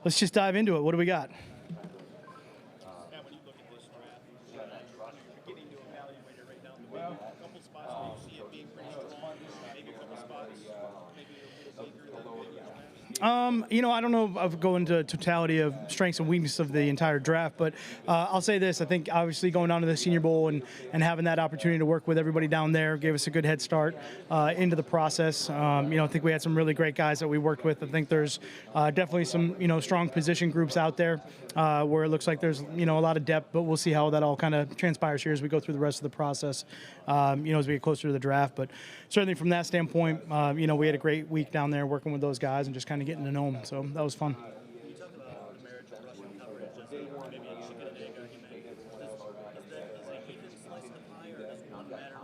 let's just dive into it. What do we got? When you look at this draft, you're getting to evaluate it right now. A couple spots where you see it being pretty strong, maybe a couple spots, maybe a little weaker than maybe I don't know if I'll go into totality of strengths and weaknesses of the entire draft, but I'll say this. I think obviously going down to the Senior Bowl and having that opportunity to work with everybody down there gave us a good head start into the process. I think we had some really great guys that we worked with. I think there's definitely some, strong position groups out there where it looks like there's, a lot of depth, but we'll see how that all kind of transpires here as we go through the rest of the process, as we get closer to the draft. But certainly from that standpoint, we had a great week down there working with those guys and just kind of getting to know them. So that was fun. Can you talk about the marriage of Russian coverage as maybe a chicken and egg argument? Does a even slice of the pie, or does one matter?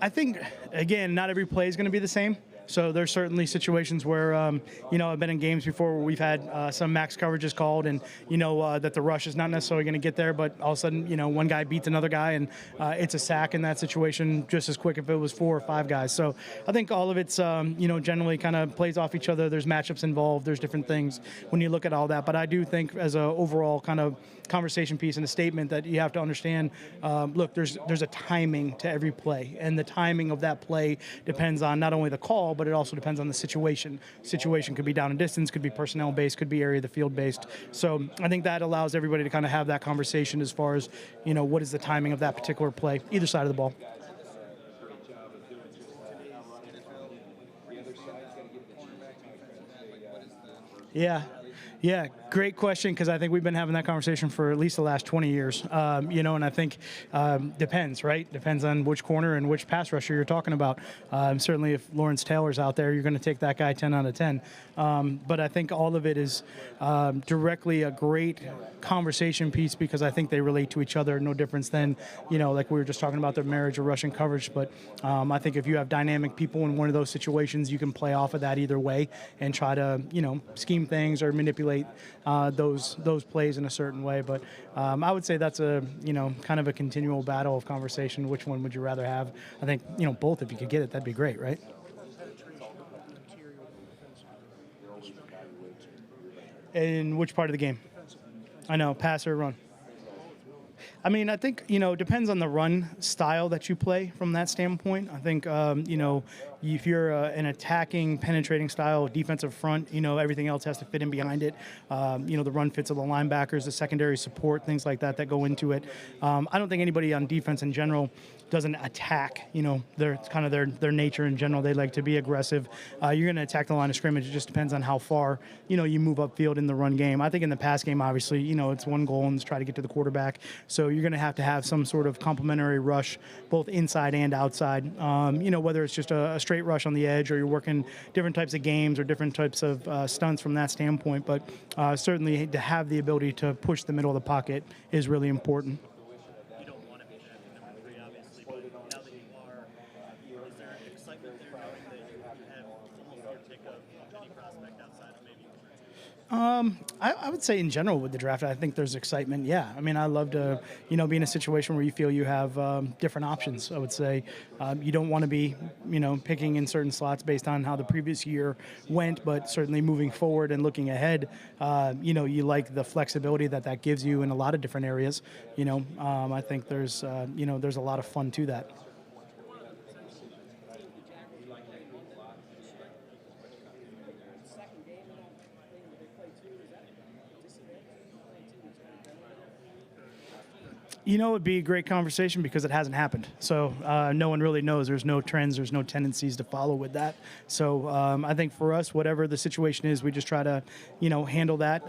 I think, again, not every play is going to be the same. So there's certainly situations where, I've been in games before where we've had some max coverages called and, that the rush is not necessarily going to get there, but all of a sudden, one guy beats another guy and it's a sack in that situation just as quick if it was 4 or 5 guys. So I think all of it's, generally kind of plays off each other. There's matchups involved. There's different things when you look at all that. But I do think as an overall kind of conversation piece and a statement that you have to understand, look, there's a timing to every play, and the timing of that play depends on not only the call, but it also depends on the situation. Situation could be down and distance, could be personnel based, could be area of the field based. So I think that allows everybody to kind of have that conversation as far as, what is the timing of that particular play, either side of the ball. Yeah, great question, because I think we've been having that conversation for at least the last 20 years, and I think depends, right? Depends on which corner and which pass rusher you're talking about. Certainly if Lawrence Taylor's out there, you're going to take that guy 10 out of 10. But I think all of it is directly a great conversation piece because I think they relate to each other, no difference than, like we were just talking about the marriage of rushing coverage. But I think if you have dynamic people in one of those situations, you can play off of that either way and try to, scheme things or manipulate those plays in a certain way. But I would say that's a kind of a continual battle of conversation. Which one would you rather have? I think both. If you could get it, that'd be great, right? In which part of the game? I know, pass or run. I mean, I think, depends on the run style that you play from that standpoint. I think, if you're an attacking, penetrating style defensive front, everything else has to fit in behind it. The run fits of the linebackers, the secondary support, things like that go into it. I don't think anybody on defense in general doesn't attack. It's kind of their nature in general. They like to be aggressive. You're going to attack the line of scrimmage. It just depends on how far, you move upfield in the run game. I think in the pass game, obviously, it's one goal and it's try to get to the quarterback. So you're going to have some sort of complementary rush, both inside and outside. Whether it's just a straight rush on the edge or you're working different types of games or different types of stunts from that standpoint. But certainly to have the ability to push the middle of the pocket is really important. You don't want to be that number 3, obviously, but now that you are, is there excitement there knowing that you have almost your pick of any prospect outside of maybe? I would say in general with the draft, I think there's excitement. Yeah. I mean, I love to, be in a situation where you feel you have different options. I would say you don't want to be, picking in certain slots based on how the previous year went, but certainly moving forward and looking ahead, you like the flexibility that gives you in a lot of different areas. I think there's a lot of fun to that. It would be a great conversation because it hasn't happened. So no one really knows. There's no trends. There's no tendencies to follow with that. So I think for us, whatever the situation is, we just try to, handle that.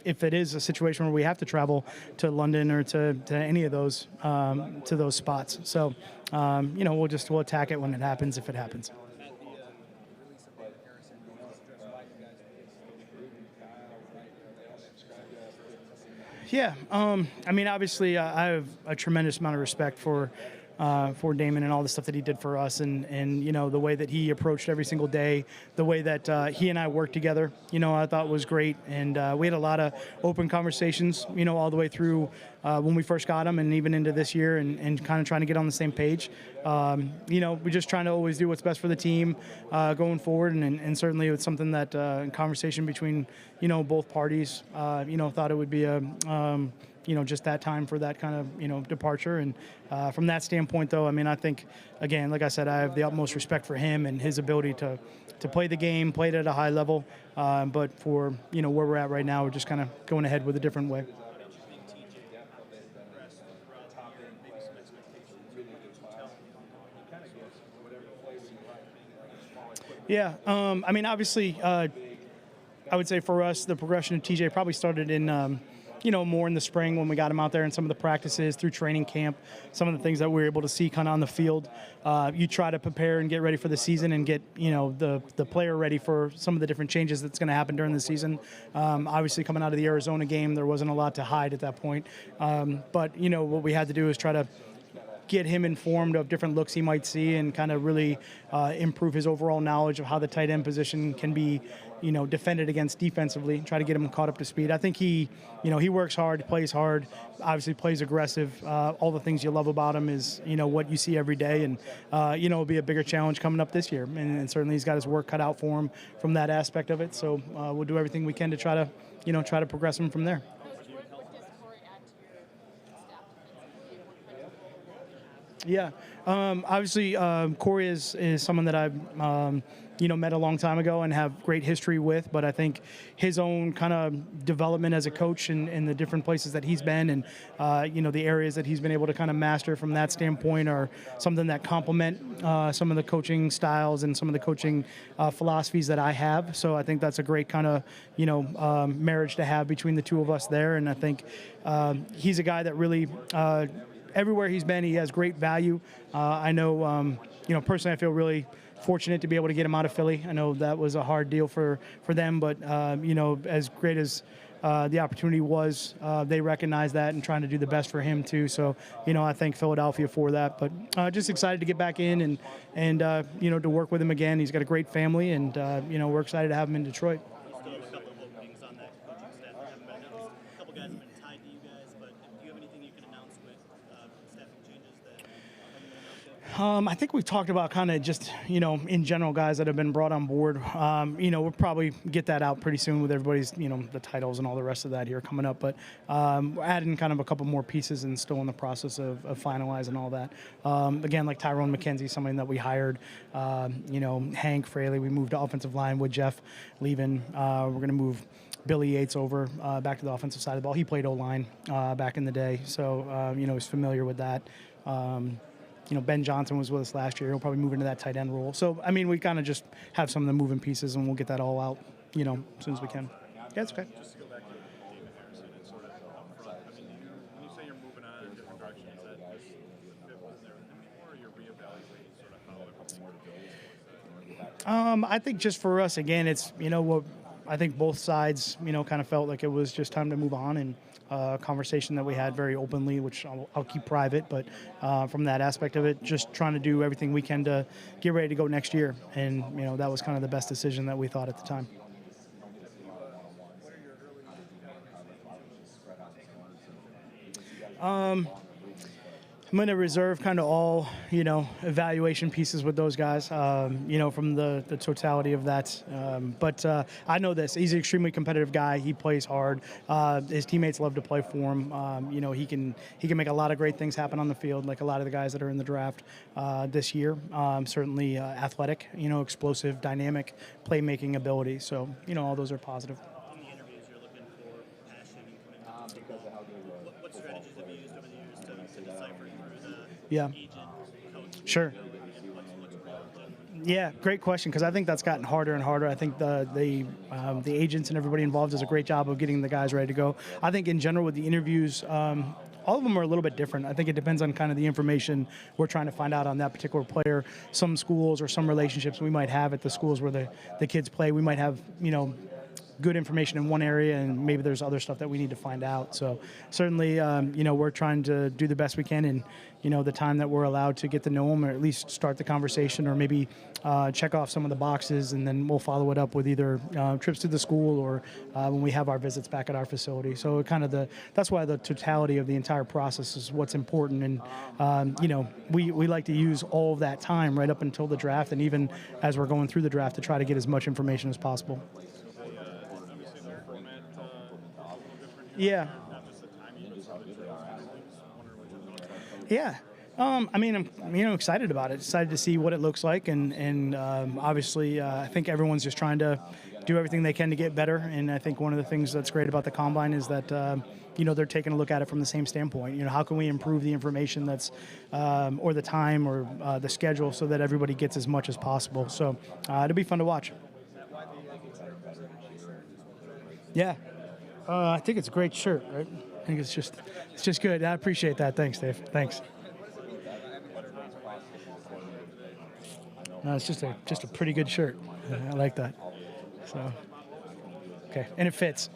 If it is a situation where we have to travel to London or to any of those spots. So, we'll attack it when it happens, if it happens. Yeah, I mean, obviously, I have a tremendous amount of respect for for Damon and all the stuff that he did for us, and you know, the way that he approached every single day, the way that he and I worked together, you know, I thought was great. And we had a lot of open conversations, you know, all the way through when we first got him and even into this year, and kind of trying to get on the same page. You know, we're just trying to always do what's best for the team going forward, and certainly it's something that in conversation between, you know, both parties, you know, thought it would be a you know, just that time for that kind of, you know, departure. And from that standpoint, though, I mean, I think, again, like I said, I have the utmost respect for him and his ability to play the game, play it at a high level. But for, you know, where we're at right now, we're just kind of going ahead with a different way. Yeah, I mean, obviously, I would say for us, the progression of TJ probably started in, you know, more in the spring when we got him out there in some of the practices, through training camp, some of the things that we were able to see kind of on the field. You try to prepare and get ready for the season and get, you know, the player ready for some of the different changes that's going to happen during the season. Obviously, coming out of the Arizona game, there wasn't a lot to hide at that point. But, you know, what we had to do is try to get him informed of different looks he might see and kind of really improve his overall knowledge of how the tight end position can be, you know, defended against defensively, try to get him caught up to speed. I think he, you know, he works hard, plays hard, obviously plays aggressive. All the things you love about him is, you know, what you see every day. And, you know, it'll be a bigger challenge coming up this year. And certainly he's got his work cut out for him from that aspect of it. So we'll do everything we can to try to, you know, try to progress him from there. Yeah, obviously Corey is someone that I've you know, met a long time ago and have great history with. But I think his own kind of development as a coach and the different places that he's been and you know, the areas that he's been able to kind of master from that standpoint are something that complement some of the coaching styles and some of the coaching philosophies that I have. So I think that's a great kind of, you know, marriage to have between the two of us there. And I think he's a guy that really everywhere he's been, he has great value. I know, you know, personally, I feel really fortunate to be able to get him out of Philly. I know that was a hard deal for them, but, you know, as great as the opportunity was, they recognize that and trying to do the best for him, too. So, you know, I thank Philadelphia for that. But just excited to get back in and you know, to work with him again. He's got a great family, and, you know, we're excited to have him in Detroit. I think we've talked about kind of just, you know, in general, guys that have been brought on board. You know, we'll probably get that out pretty soon with everybody's, you know, the titles and all the rest of that here coming up. But we're adding kind of a couple more pieces and still in the process of finalizing all that. Again, like Tyrone McKenzie, somebody that we hired. You know, Hank Fraley, we moved to offensive line with Jeff leaving. We're going to move Billy Yates over back to the offensive side of the ball. He played O-line back in the day, so, you know, he's familiar with that. You know, Ben Johnson was with us last year. He'll probably move into that tight end role. So, I mean, we kind of just have some of the moving pieces, and we'll get that all out, you know, as soon as we can. Yeah, it's okay. Just to go back to David Harrison and sort of up front, I mean, when you say you're moving on in a different direction, is that just the fit wasn't there anymore, or you're reevaluating sort of how everything? I think just for us, again, it's, you know, what I think both sides, you know, kind of felt like it was just time to move on, and a conversation that we had very openly, which I'll keep private, but from that aspect of it, just trying to do everything we can to get ready to go next year. And, you know, that was kind of the best decision that we thought at the time. I'm going to reserve kind of all, you know, evaluation pieces with those guys, you know, from the totality of that. But I know this. He's an extremely competitive guy. He plays hard. His teammates love to play for him. You know, he can make a lot of great things happen on the field, like a lot of the guys that are in the draft this year. Certainly athletic, you know, explosive, dynamic, playmaking ability. So, you know, all those are positive. In the interviews, you're looking for passion and commitment to football. What strategies have you used over the years to decipher through the agent, coach? Sure. Yeah, great question, because I think that's gotten harder and harder. I think the agents and everybody involved does a great job of getting the guys ready to go. I think in general with the interviews, all of them are a little bit different. I think it depends on kind of the information we're trying to find out on that particular player. Some schools or some relationships we might have at the schools where the kids play, we might have, you know, good information in one area, and maybe there's other stuff that we need to find out. So certainly, we're trying to do the best we can in, the time that we're allowed to get to know them, or at least start the conversation, or maybe check off some of the boxes, and then we'll follow it up with either trips to the school or when we have our visits back at our facility. So that's why the totality of the entire process is what's important. And we like to use all of that time right up until the draft, and even as we're going through the draft, to try to get as much information as possible. Obviously, the format a little different. Yeah. Not just the timing, but some of the trades. Wondering what your thoughts are. Yeah. I'm excited about it. Excited to see what it looks like, and obviously, I think everyone's just trying to do everything they can to get better. And I think one of the things that's great about the combine is that they're taking a look at it from the same standpoint. How can we improve the information that's or the time or the schedule so that everybody gets as much as possible. So it'll be fun to watch. Yeah. I think it's a great shirt, right? I think it's just good. I appreciate that. Thanks, Dave. Thanks. No, it's just a pretty good shirt. I like that. So, okay, and it fits.